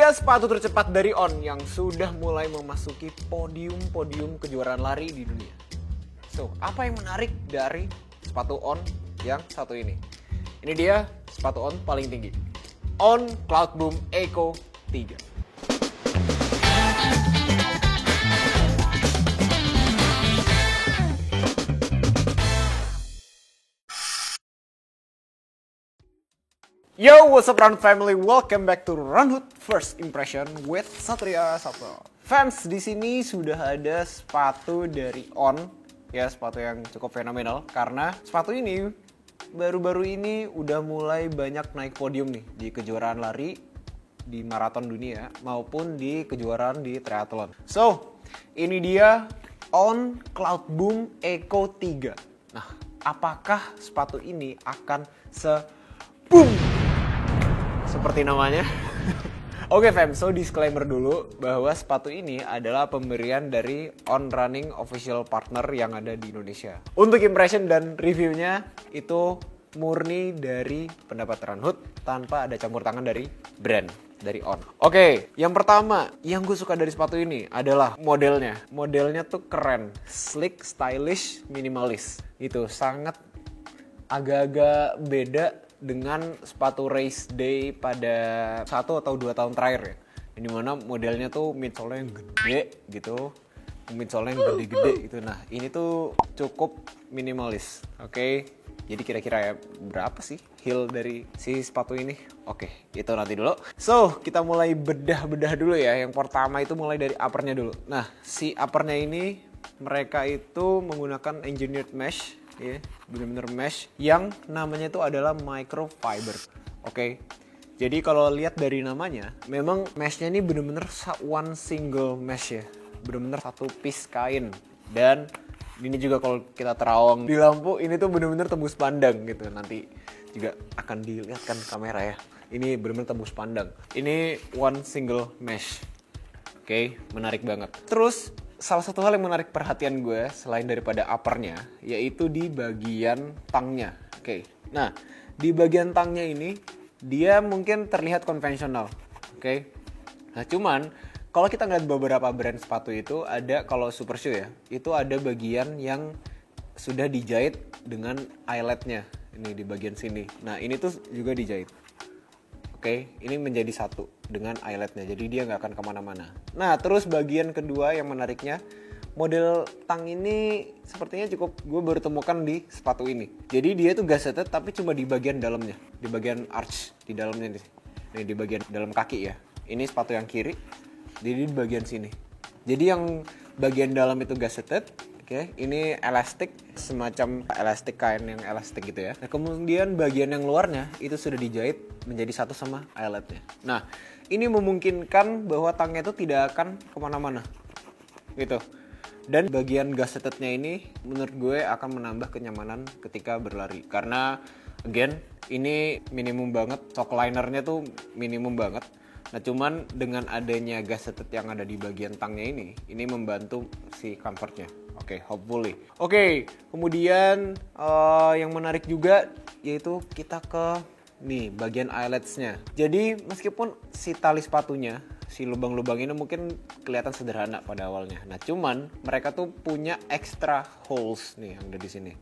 dia sepatu tercepat dari On yang sudah mulai memasuki podium-podium kejuaraan lari di dunia. So, apa yang menarik dari sepatu On yang satu ini? Ini dia sepatu On paling tinggi. On Cloudboom Echo 3. Yo, what's up Run Family? Welcome back to Runhood First Impression with Satria Sapro. Fans, di sini sudah ada sepatu dari On, ya sepatu yang cukup fenomenal karena sepatu ini baru-baru ini udah mulai banyak naik podium nih di kejuaraan lari di maraton dunia maupun di kejuaraan di triathlon. So, ini dia On Cloudboom Echo 3. Nah, apakah sepatu ini akan boom seperti namanya? Oke fam, so disclaimer dulu bahwa sepatu ini adalah pemberian dari On Running Official Partner yang ada di Indonesia. Untuk impression dan reviewnya itu murni dari pendapat Runhood tanpa ada campur tangan dari brand, dari On. Oke, yang pertama yang gue suka dari sepatu ini adalah modelnya. Modelnya tuh keren, slick, stylish, minimalis. Itu sangat agak-agak beda dengan sepatu race day pada 1 atau 2 tahun terakhir ya. Yang dimana modelnya tuh midsole yang gede gitu, midsole yang gede-gede gitu. Nah ini tuh cukup minimalis. Oke, jadi kira-kira ya berapa sih heel dari si sepatu ini? Oke, itu nanti dulu. So, kita mulai bedah-bedah dulu ya. Yang pertama itu mulai dari uppernya dulu. Nah, si uppernya ini mereka itu menggunakan engineered mesh, ya, benar-benar mesh yang namanya itu adalah microfiber. Oke. Jadi kalau lihat dari namanya, memang meshnya ini benar-benar one single mesh ya. Benar-benar satu piece kain. Dan ini juga kalau kita terawang di lampu, ini tuh benar-benar tembus pandang gitu. Nanti juga akan dilihatkan kamera ya. Ini benar-benar tembus pandang. Ini one single mesh. Oke, menarik banget. Terus salah satu hal yang menarik perhatian gue selain daripada uppernya, yaitu di bagian tangnya. Oke, nah di bagian tangnya ini dia mungkin terlihat konvensional. Oke, nah cuman kalau kita ngeliat beberapa brand sepatu itu ada, kalau Super Shoe ya, itu ada bagian yang sudah dijahit dengan eyeletnya. Ini di bagian sini. Nah ini tuh juga dijahit. Oke, ini menjadi satu dengan eyeletnya, jadi dia nggak akan kemana-mana. Nah, terus bagian kedua yang menariknya, model tang ini sepertinya cukup gue baru temukan di sepatu ini. Jadi dia tuh gazetted tapi cuma di bagian dalamnya, di bagian arch di dalamnya nih, di bagian dalam kaki ya. Ini sepatu yang kiri, jadi di bagian sini. Jadi yang bagian dalam itu gazetted. Oke, ini elastik, semacam elastik kain yang elastik gitu ya. Nah, kemudian bagian yang luarnya itu sudah dijahit menjadi satu sama eyeletnya. Nah, ini memungkinkan bahwa tangnya itu tidak akan kemana-mana, gitu. Dan bagian gazetednya ini menurut gue akan menambah kenyamanan ketika berlari. Karena, again, ini minimum banget, shock linernya tuh minimum banget. Nah cuman dengan adanya gazetted yang ada di bagian tangnya ini membantu si comfortnya. Oke, hopefully. Oke, kemudian yang menarik juga yaitu kita ke nih bagian eyeletsnya. Jadi meskipun si tali sepatunya, si lubang-lubang ini mungkin kelihatan sederhana pada awalnya. Nah cuman mereka tuh punya extra holes nih yang ada di sini.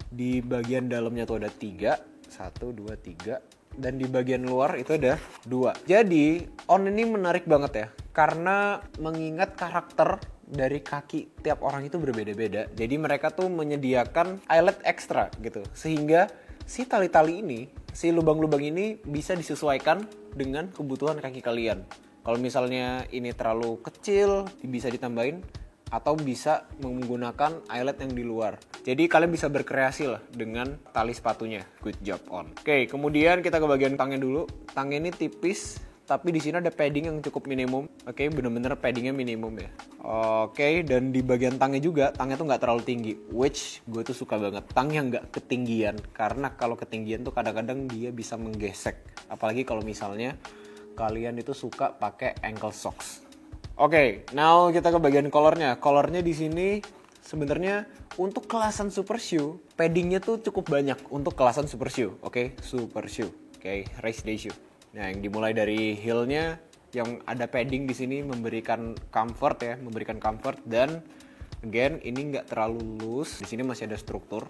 Di bagian dalamnya tuh ada 3, 1, 2, 3. Dan di bagian luar itu ada 2. Jadi On ini menarik banget ya, karena mengingat karakter dari kaki tiap orang itu berbeda-beda. Jadi mereka tuh menyediakan eyelet ekstra gitu, sehingga si tali-tali ini, si lubang-lubang ini bisa disesuaikan dengan kebutuhan kaki kalian. Kalau misalnya ini terlalu kecil, bisa ditambahin, atau bisa menggunakan eyelet yang di luar. Jadi kalian bisa berkreasi lah dengan tali sepatunya. Good job On. Oke, kemudian kita ke bagian tangnya dulu. Tangnya ini tipis, tapi di sini ada padding yang cukup minimum. Oke, bener-bener paddingnya minimum ya. Oke, dan di bagian tangnya juga, tangnya tuh nggak terlalu tinggi. Which gue tuh suka banget. Tang yang nggak ketinggian. Karena kalau ketinggian tuh kadang-kadang dia bisa menggesek. Apalagi kalau misalnya kalian itu suka pakai ankle socks. Oke, now kita ke bagian colornya. Colornya di sini sebenarnya untuk kelasan Super Shoe, paddingnya tuh cukup banyak untuk kelasan Super Shoe. Oke, Super Shoe. Oke, race day shoe. Nah, yang dimulai dari heel-nya yang ada padding di sini memberikan comfort ya, dan again ini nggak terlalu loose. Di sini masih ada struktur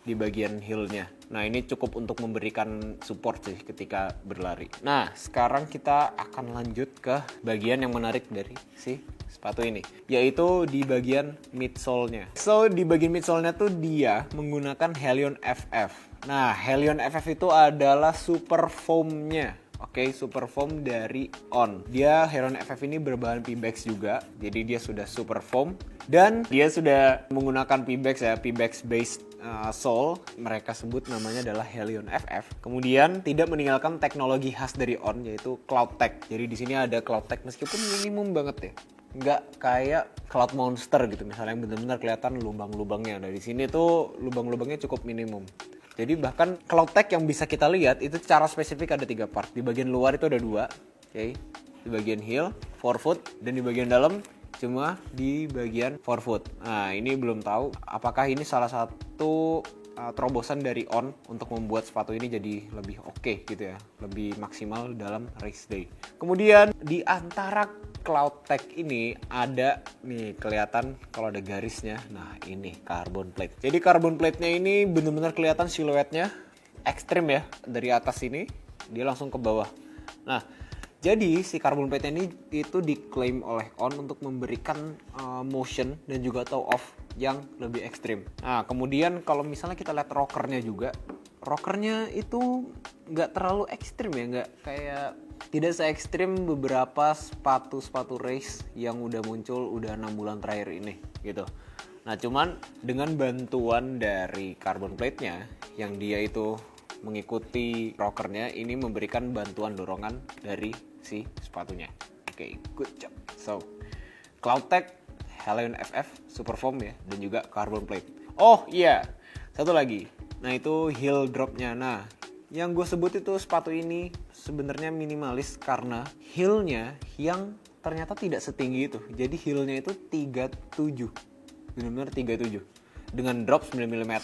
di bagian heel-nya. Nah, ini cukup untuk memberikan support sih ketika berlari. Nah, sekarang kita akan lanjut ke bagian yang menarik dari si sepatu ini, yaitu di bagian midsole-nya. So, di bagian midsole-nya tuh dia menggunakan Helion FF. Nah, Helion FF itu adalah super foam-nya. Oke, super foam dari On. Dia Helion FF ini berbahan Pebax juga, jadi dia sudah super foam. Dan dia sudah menggunakan Pebax ya, Pebax based sole. Mereka sebut namanya adalah Helion FF. Kemudian tidak meninggalkan teknologi khas dari On, yaitu CloudTech. Jadi di sini ada CloudTech meskipun minimum banget ya. Nggak kayak Cloud Monster gitu misalnya yang benar-benar kelihatan lubang-lubangnya. Nah di sini tuh lubang-lubangnya cukup minimum. Jadi bahkan CloudTech yang bisa kita lihat itu secara spesifik ada 3 part. Di bagian luar itu ada 2, oke. Di bagian heel, forefoot, dan di bagian dalam cuma di bagian forefoot. Nah ini belum tahu apakah ini salah satu terobosan dari On untuk membuat sepatu ini jadi lebih oke gitu ya, lebih maksimal dalam race day. Kemudian di antara CloudTech ini ada nih kelihatan kalau ada garisnya. Nah ini carbon plate. Jadi carbon plate-nya ini benar-benar kelihatan siluetnya ekstrim ya, dari atas ini dia langsung ke bawah. Nah jadi si carbon plate ini itu diklaim oleh On untuk memberikan motion dan juga toe off yang lebih ekstrim. Nah kemudian kalau misalnya kita lihat rockernya juga, rockernya itu nggak terlalu ekstrim ya, nggak kayak, tidak se ekstrim beberapa sepatu race yang udah muncul udah 6 bulan terakhir ini gitu. Nah cuman dengan bantuan dari carbon plate-nya yang dia itu mengikuti rockernya, ini memberikan bantuan dorongan dari si sepatunya. Oke, good job. So, CloudTech, Helion FF, super foam ya, dan juga carbon plate. Oh iya, satu lagi. Nah itu heel dropnya. Nah, yang gue sebut itu sepatu ini sebenarnya minimalis karena heel-nya yang ternyata tidak setinggi itu. Jadi heel-nya itu 37. Benar-benar 37. Dengan drop 9 mm,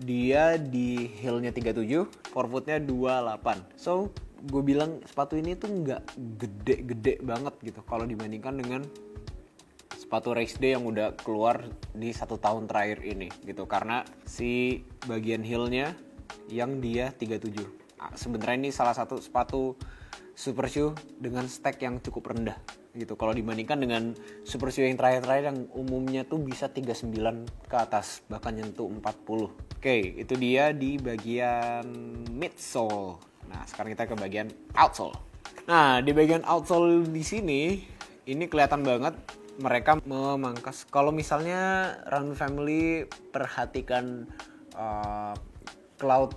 dia di heel-nya 37, forefoot-nya 28. So, gue bilang sepatu ini tuh nggak gede-gede banget gitu kalau dibandingkan dengan sepatu race day yang udah keluar di 1 tahun terakhir ini gitu. Karena si bagian heel-nya yang dia 37. Sebenarnya ini salah satu sepatu super shoe dengan stack yang cukup rendah gitu. Kalau dibandingkan dengan super shoe yang terakhir-terakhir yang umumnya tuh bisa 39 ke atas, bahkan nyentuh 40. Oke, itu dia di bagian midsole. Nah, sekarang kita ke bagian outsole. Nah, di bagian outsole di sini ini kelihatan banget mereka memangkas. Kalau misalnya Run Family perhatikan Cloud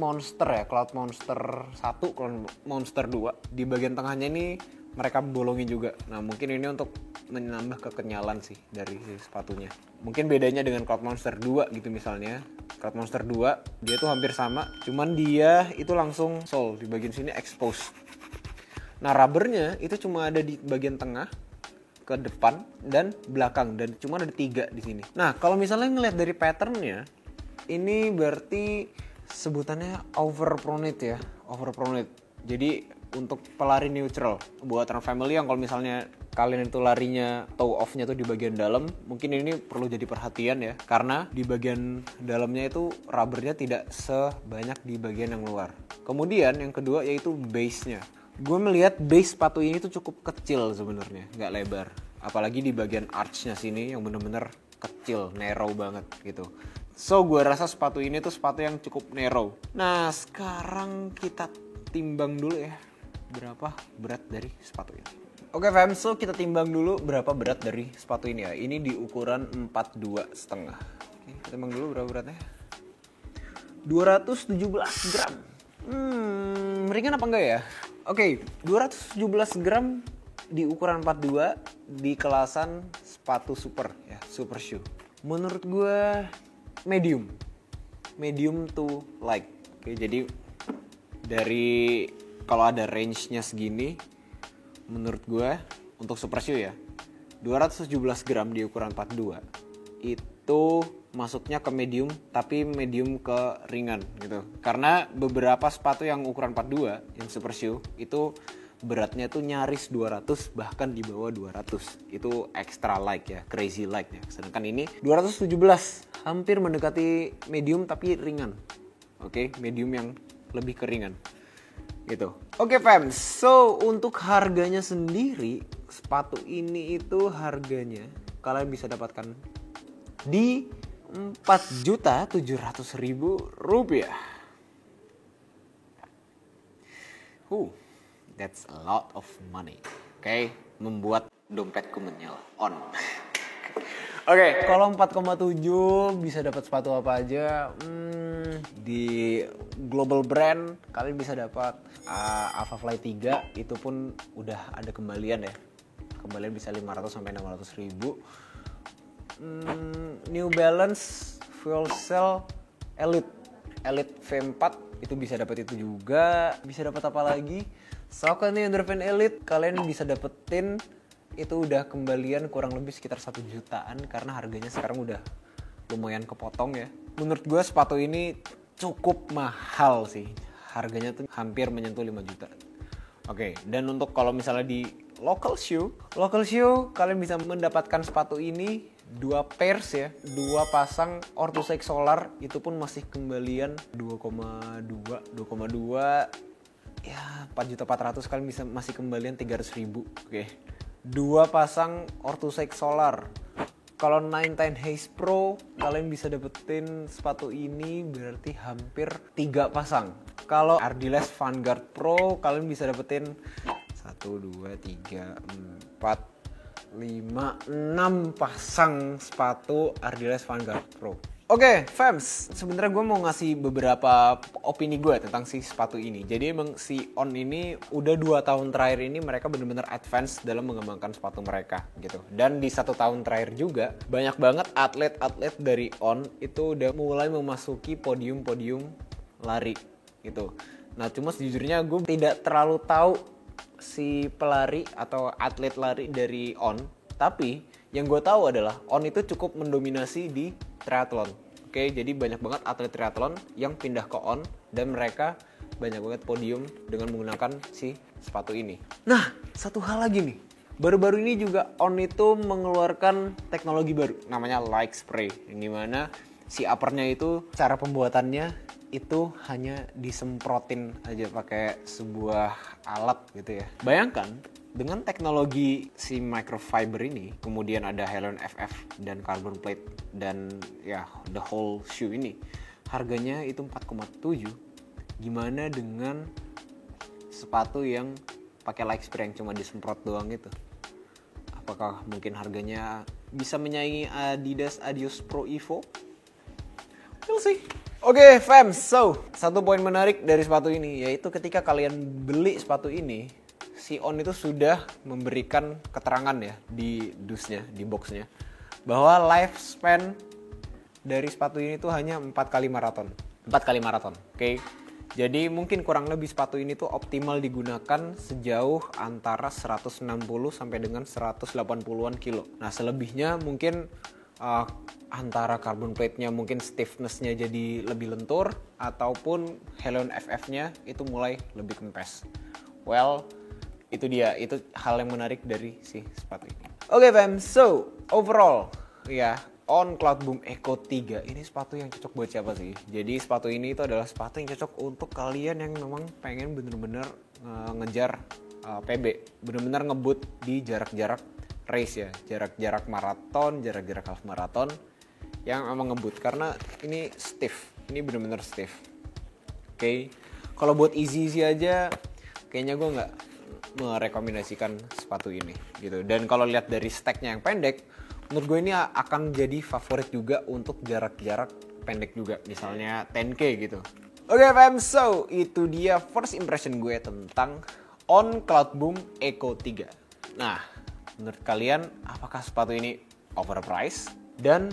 Monster ya, Cloud Monster 1, Cloud Monster 2, di bagian tengahnya ini mereka bolongin juga. Nah mungkin ini untuk menambah kekenyalan sih dari si sepatunya. Mungkin bedanya dengan Cloud Monster 2 gitu misalnya. Cloud Monster 2 dia tuh hampir sama, cuman dia itu langsung sole, di bagian sini expose. Nah rubbernya itu cuma ada di bagian tengah, ke depan dan belakang, dan cuma ada 3 di sini. Nah kalau misalnya ngelihat dari patternnya, ini berarti sebutannya overpronate ya, overpronate. Jadi untuk pelari neutral buat Run Family yang kalau misalnya kalian itu larinya toe off-nya tuh di bagian dalam, mungkin ini perlu jadi perhatian ya, karena di bagian dalamnya itu rubbernya tidak sebanyak di bagian yang luar. Kemudian yang kedua yaitu base-nya. Gue melihat base sepatu ini tuh cukup kecil sebenarnya, nggak lebar. Apalagi di bagian arch-nya sini yang bener-bener kecil, narrow banget gitu. So gue rasa sepatu ini tuh sepatu yang cukup narrow. Nah sekarang kita timbang dulu ya, berapa berat dari sepatu ini. Oke fam, so kita timbang dulu berapa berat dari sepatu ini ya. Ini di ukuran 42,5. Oke, kita timbang dulu berapa beratnya. 217 gram. Ringan apa enggak ya? Oke, 217 gram di ukuran 42 di kelasan sepatu super ya, super shoe. Menurut gue medium to light. Oke, jadi dari kalau ada range-nya segini, menurut gue untuk super shoe ya, 217 gram di ukuran 42 itu masuknya ke medium, tapi medium ke ringan gitu. Karena beberapa sepatu yang ukuran 42 yang super shoe itu beratnya tuh nyaris 200, bahkan di bawah 200. Itu extra light ya, crazy light ya. Sedangkan ini 217, hampir mendekati medium tapi ringan. Oke, medium yang lebih keringan gitu. Oke fams, so untuk harganya sendiri, sepatu ini itu harganya kalian bisa dapatkan di Rp4.700.000. That's a lot of money. Oke, membuat dompetku menyala. On. Oke, kalau 4,7 bisa dapat sepatu apa aja? Di global brand kalian bisa dapat Alpha Fly 3, itu pun udah ada kembalian ya. Kembalian bisa 500 sampai 600 ribu. New Balance Fuel Cell Elite V4 itu bisa dapat itu juga. Bisa dapat apa lagi? Saucony Undervan Elite kalian bisa dapetin itu udah kembalian kurang lebih sekitar 1 jutaan karena harganya sekarang udah lumayan kepotong ya. Menurut gue sepatu ini cukup mahal sih. Harganya tuh hampir menyentuh 5 juta. Oke, dan untuk kalau misalnya di local shoe kalian bisa mendapatkan sepatu ini 2 pairs ya, 2 pasang Orthosec Solar, itu pun masih kembalian 2,2 ya 4.400.000 kalian bisa masih kembalian 300.000. Oke. 2 pasang Orthosec Solar. Kalau 99 Haze Pro kalian bisa dapetin sepatu ini berarti hampir 3 pasang. Kalau Ardiles Vanguard Pro kalian bisa dapetin 1 2 3 4 5 6 pasang sepatu Ardiles Vanguard Pro. Oke, fams, sebenarnya gue mau ngasih beberapa opini gue tentang si sepatu ini. Jadi emang si On ini udah 2 tahun terakhir ini mereka benar-benar advance dalam mengembangkan sepatu mereka gitu. Dan di 1 tahun terakhir juga banyak banget atlet-atlet dari On itu udah mulai memasuki podium-podium lari gitu. Nah cuma sejujurnya gue tidak terlalu tahu si pelari atau atlet lari dari On. Tapi yang gue tahu adalah On itu cukup mendominasi di triathlon. Oke, jadi banyak banget atlet triathlon yang pindah ke On dan mereka banyak banget podium dengan menggunakan si sepatu ini. Nah, satu hal lagi nih. Baru-baru ini juga On itu mengeluarkan teknologi baru namanya Like Spray, yang dimana si uppernya itu cara pembuatannya itu hanya disemprotin aja pakai sebuah alat gitu ya. Bayangkan dengan teknologi si microfiber ini, kemudian ada Helon FF dan carbon plate dan ya the whole shoe ini, harganya itu 4,7. Gimana dengan sepatu yang pakai Like Spray yang cuma disemprot doang itu? Apakah mungkin harganya bisa menyaingi Adidas Adios Pro Evo? We'll see. Oke, fams, so satu poin menarik dari sepatu ini yaitu ketika kalian beli sepatu ini, si On itu sudah memberikan keterangan ya di dusnya, di boxnya, bahwa lifespan dari sepatu ini tuh hanya 4 kali maraton. 4 kali maraton, oke? Jadi mungkin kurang lebih sepatu ini tuh optimal digunakan sejauh antara 160 sampai dengan 180-an kilo. Nah selebihnya mungkin antara carbon plate-nya mungkin stiffness-nya jadi lebih lentur ataupun Helon FF-nya itu mulai lebih kempes. Well, itu dia, itu hal yang menarik dari si sepatu ini. Oke fam, so overall ya On Cloudboom Echo 3 ini sepatu yang cocok buat siapa sih? Jadi sepatu ini itu adalah sepatu yang cocok untuk kalian yang memang pengen bener-bener ngejar PB, bener-bener ngebut di jarak-jarak race ya, jarak-jarak maraton, jarak-jarak half maraton yang emang ngebut karena ini stiff, ini bener-bener stiff. Oke, kalau buat easy aja kayaknya gue nggak merekomendasikan sepatu ini gitu. Dan kalau lihat dari stacknya yang pendek, menurut gue ini akan jadi favorit juga untuk jarak-jarak pendek juga, misalnya 10K gitu. Oke fam, so itu dia first impression gue tentang On Cloudboom Echo 3. Nah, menurut kalian apakah sepatu ini overpriced? Dan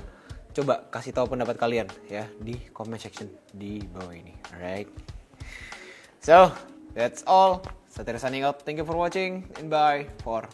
coba kasih tahu pendapat kalian ya di comment section di bawah ini. Alright. So, that's all. Satria signing out. Thank you for watching and bye for